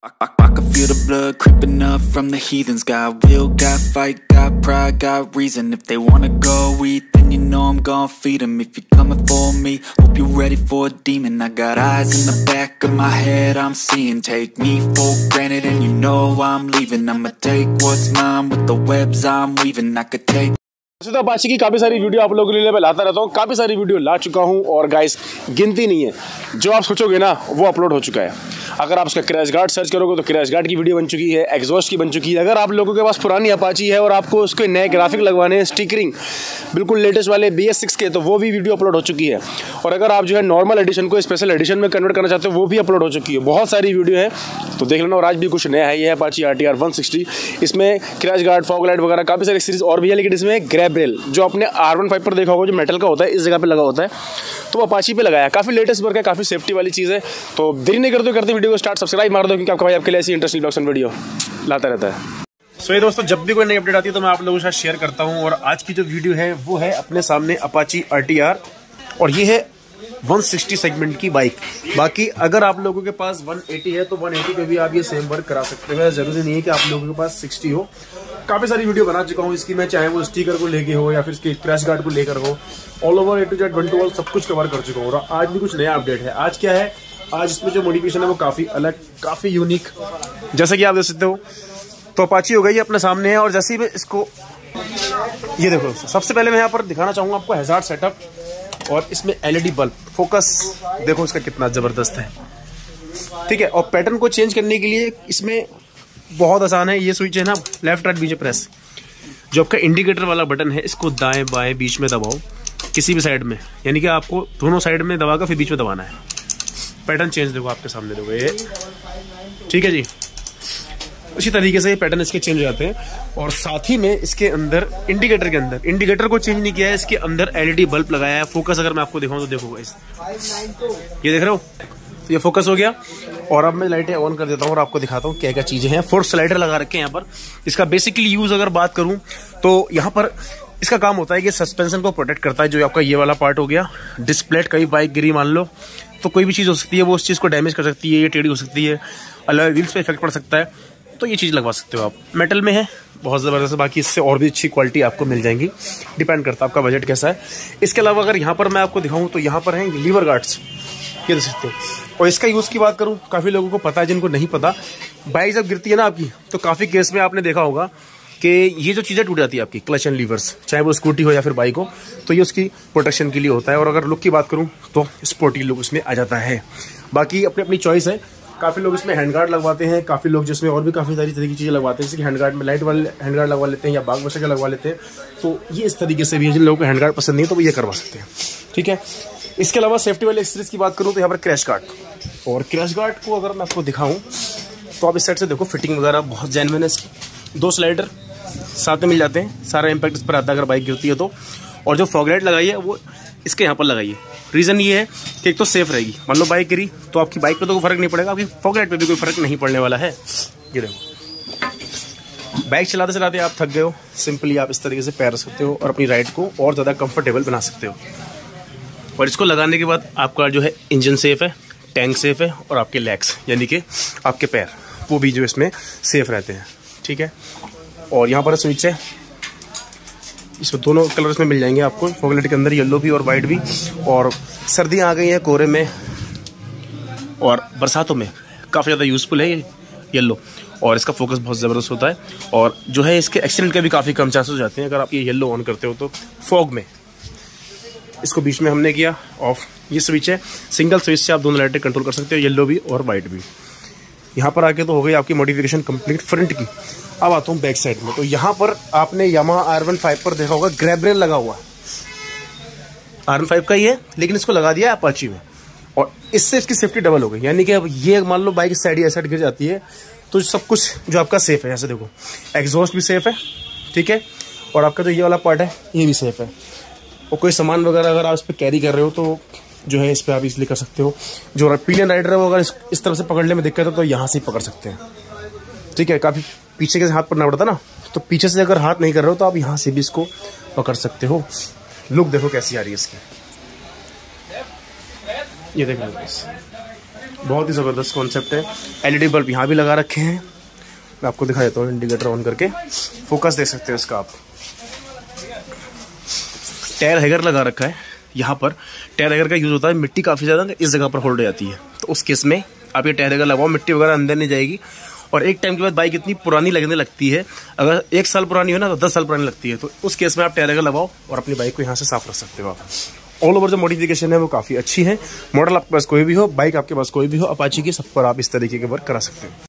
I can feel the blood creeping up from the heathens. Got will, got fight, got pride, got reason. If they wanna go eat, then you know I'm gon' feed them. If you're coming for me, hope you're ready for a demon. I got eyes in the back of my head, I'm seeing. Take me for granted and you know I'm leaving. I'ma take what's mine with the webs I'm weaving. I could take तो Apache की काफ़ी सारी video आप लोगों के लिए मैं लाता रहता हूँ, काफ़ी सारी वीडियो ला चुका हूँ और गाइस गिनती नहीं है, जो आप सोचोगे ना वो अपलोड हो चुका है। अगर आप उसका क्रैश गार्ड सर्च करोगे तो क्रैश गार्ड की वीडियो बन चुकी है, एग्जॉस्ट की बन चुकी है। अगर आप लोगों के पास पुरानी अपाची है और आपको उसके नए ग्राफिक लगवाने हैं, स्टिकरिंग बिल्कुल लेटेस्ट वाले BS6 के, तो वो भी वीडियो अपलोड हो चुकी है। और अगर आप जो है नॉर्मल एडिशन को स्पेशल एडिशन में कन्वर्ट करना चाहते हो वो भी अपलोड हो चुकी है। बहुत सारी वीडियो है तो देख लेना। और आज भी कुछ नया है, ये है अपाची RTR 160। इसमें क्रैश गार्ड, फॉग लाइट वगैरह काफ़ी सारी सीरीज और भी है, लेकिन इसमें ग्रैब रेल जो अपने R15 पर देखा होगा जो मेटल का होता है इस जगह पे लगा होता है, तो अपाची पे लगाया है। काफ़ी लेटेस्ट वर्क है, काफ़ी सेफ्टी वाली चीज़ है। तो देरी नहीं करते वीडियो को स्टार्ट, सब्सक्राइब मार दो क्योंकि आपका भाई आपके लिए ऐसी इंटरेस्टिंग ब्लॉग्स वीडियो लाता रहता है। सो ये दोस्तों, जब भी कोई नई अपडेट आती है तो मैं आप लोगों के साथ शेयर करता हूँ। और आज की जो वीडियो है वो है अपने सामने अपाची RTR, और ये है 160 सेगमेंट की बाइक। बाकी अगर आप लोगों के पास 180 है तो 180 पे भी आप ये सेम वर्क करा सकते हो। जरूरी नहीं है कि आप लोगों के पास 60 हो। काफी सारी वीडियो बना चुका हूँ इसकी मैं, चाहे वो स्टिकर को लेके हो या फिर इसके क्रैश गार्ड को लेकर हो, all over A to Z 1 to all सब कुछ कवर कर चुका हूँ। और आज भी कुछ नया अपडेट है। आज क्या है, आज इसमें जो मॉडिफिकेशन है वो काफी अलग, काफी यूनिक, जैसे कि आप देख सकते हो। तो अपाची हो गई अपने सामने है, और जैसे ही मैं इसको ये देखो, सबसे पहले मैं यहाँ पर दिखाना चाहूंगा आपको हैजार्ड सेटअप। और इसमें LED बल्ब, फोकस देखो इसका कितना जबरदस्त है, ठीक है। और पैटर्न को चेंज करने के लिए इसमें बहुत आसान है। ये स्विच है ना, लेफ्ट राइट बीच प्रेस, जो आपका इंडिकेटर वाला बटन है, इसको दाएं बाएं बीच में दबाओ किसी भी साइड में, यानी कि आपको दोनों साइड में दबाकर फिर बीच में दबाना है। पैटर्न चेंज देखो आपके सामने देखो ये, ठीक है जी। उसी तरीके से ये पैटर्न इसके चेंज हो जाते हैं। और साथ ही में इसके अंदर इंडिकेटर के अंदर, इंडिकेटर को चेंज नहीं किया है, इसके अंदर LED बल्ब लगाया है। फोकस अगर मैं आपको दिखाऊं तो देखो गाइस, ये देख रहे हो, तो ये फोकस हो गया। और अब मैं लाइटें ऑन कर देता हूँ और आपको दिखाता हूँ क्या क्या चीजें हैं। 4 स्लाइडर लगा रखे हैं यहाँ पर। इसका बेसिकली यूज अगर बात करूं तो यहाँ पर इसका काम होता है कि सस्पेंशन को प्रोटेक्ट करता है। जो आपका ये वाला पार्ट हो गया, डिस्प्लेट, कई बाइक गिरी मान लो तो कोई भी चीज हो सकती है, वो उस चीज को डैमेज कर सकती है, ये टेढ़ी हो सकती है, अलग व्हील्स पे इफेक्ट पड़ सकता है, तो ये चीज लगवा सकते हो आप। मेटल में है, बहुत जबरदस्त। बाकी इससे और भी अच्छी क्वालिटी आपको मिल जाएंगी, डिपेंड करता है आपका बजट कैसा है। इसके अलावा अगर यहाँ पर मैं आपको दिखाऊं तो यहाँ पर है लीवर गार्ड्स, ये देख सकते हो। और इसका यूज की बात करूं, काफी लोगों को पता है, जिनको नहीं पता, बाइक जब गिरती है ना आपकी, तो काफी केस में आपने देखा होगा कि ये जो चीजें टूट जाती है आपकी, क्लच एंड लीवर्स, चाहे वो स्कूटी हो या फिर बाइक हो, तो ये उसकी प्रोटेक्शन के लिए होता है। और अगर लुक की बात करूं तो स्पोर्टी लुक उसमें आ जाता है। बाकी अपनी अपनी चॉइस है। काफी लोग इसमें हैंड गार्ड लगवाते हैं, काफी लोग जिसमें और भी काफी सारी तरह की चीजें लगवाते हैं, जैसे कि हैंड गार्ड में लाइट वाले हैंड गार्ड लगवा लेते हैं या बाग वशा के लगवा लेते हैं। तो ये इस तरीके से भी है, जिन लोगों को हैंड गार्ड पसंद नहीं है तो वो ये करवा सकते हैं, ठीक है। इसके अलावा सेफ्टी वाले एक्सेसरीज की बात करूं तो यहाँ पर क्रैश गार्ड, और क्रैश गार्ड को अगर मैं आपको दिखाऊं तो आप इस साइड से देखो, फिटिंग वगैरह बहुत जेन्युइन है इसकी। 2 स्लाइडर साथ में मिल जाते हैं, सारा इम्पैक्ट इस पर आता है अगर बाइक गिरती है तो। और जो फॉग लाइट लगाई है वो इसके यहाँ पर लगाइए। रीजन ये है कि एक तो सेफ रहेगी, मान लो बाइक गिरी तो आपकी बाइक पे तो कोई फर्क नहीं पड़ेगा, आपकी फॉग लाइट पे भी कोई फर्क नहीं पड़ने वाला है। ये देखो, बाइक चलाते चलाते आप थक गए हो, सिंपली आप इस तरीके से पैर रख सकते हो और अपनी राइड को और ज़्यादा कंफर्टेबल बना सकते हो। और इसको लगाने के बाद आपका जो है इंजन सेफ है, टैंक सेफ है, और आपके लेग्स यानी कि आपके पैर वो भी जो इसमें सेफ रहते हैं, ठीक है। और यहाँ पर स्विच है, इसमें दोनों कलर्स में मिल जाएंगे आपको, फॉग लाइट के अंदर येलो भी और वाइट भी। और सर्दियाँ आ गई हैं, कोहरे में और बरसातों में काफ़ी ज़्यादा यूज़फुल है ये येलो। और इसका फोकस बहुत ज़बरदस्त होता है, और जो है इसके एक्सीडेंट के भी काफ़ी कम चांसेस हो जाते हैं अगर आप ये येलो ऑन करते हो तो फॉग में। इसको बीच में हमने किया ऑफ, ये स्विच है, सिंगल स्विच से आप दोनों लाइटें कंट्रोल कर सकते हो, येलो भी और वाइट भी। यहाँ पर आके तो हो गई आपकी मॉडिफिकेशन कंप्लीट फ्रंट की। अब आता हूँ बैक साइड में, तो यहाँ पर आपने यामाहा R15 पर देखा होगा ग्रैब रेल लगा हुआ है, R15 का ही है, लेकिन इसको लगा दिया अपाची में। और इससे इसकी सेफ्टी डबल हो गई, यानी कि अब ये मान लो बाइक साइड या साइड गिर जाती है तो सब कुछ जो आपका सेफ है। ऐसे देखो, एग्जॉस्ट भी सेफ है, ठीक है, और आपका जो ये वाला पार्ट है ये भी सेफ है। और कोई सामान वगैरह अगर आप इस पर कैरी कर रहे हो तो जो है इस पर आप इसलिए कर सकते हो। जो पिलियन राइडर है वो अगर इस तरफ से पकड़ने में दिक्कत है तो यहाँ से पकड़ सकते हैं, ठीक है। काफ़ी पीछे के हाथ पड़ना पड़ता ना, तो पीछे से अगर हाथ नहीं कर रहे हो तो आप यहाँ से भी इसको पकड़ सकते हो। लुक देखो कैसी आ रही है इसकी, ये देख लो, बहुत ही ज़बरदस्त कॉन्सेप्ट है। LED बल्ब यहाँ भी लगा रखे हैं, मैं आपको दिखा देता हूँ इंडिकेटर ऑन करके, फोकस दे सकते हो इसका आप। टायर हैगर लगा रखा है यहाँ पर। टायर हैगर का यूज़ होता है, मिट्टी काफ़ी ज़्यादा इस जगह पर होल्ड हो जाती है, तो उस केस में आप ये टायर हैगर लगाओ, मिट्टी वगैरह अंदर नहीं जाएगी। और एक टाइम के बाद बाइक इतनी पुरानी लगने लगती है, अगर 1 साल पुरानी हो ना तो 10 साल पुरानी लगती है, तो उस केस में आप टायर हैगर लगाओ और अपनी बाइक को यहाँ से साफ रख सकते हो आप। ऑल ओवर जो मॉडिफिकेशन है वो काफ़ी अच्छी है। मॉडल आपके पास कोई भी हो, बाइक आपके पास कोई भी हो, अपाची की, सब पर आप इस तरीके के वर्क करा सकते हो।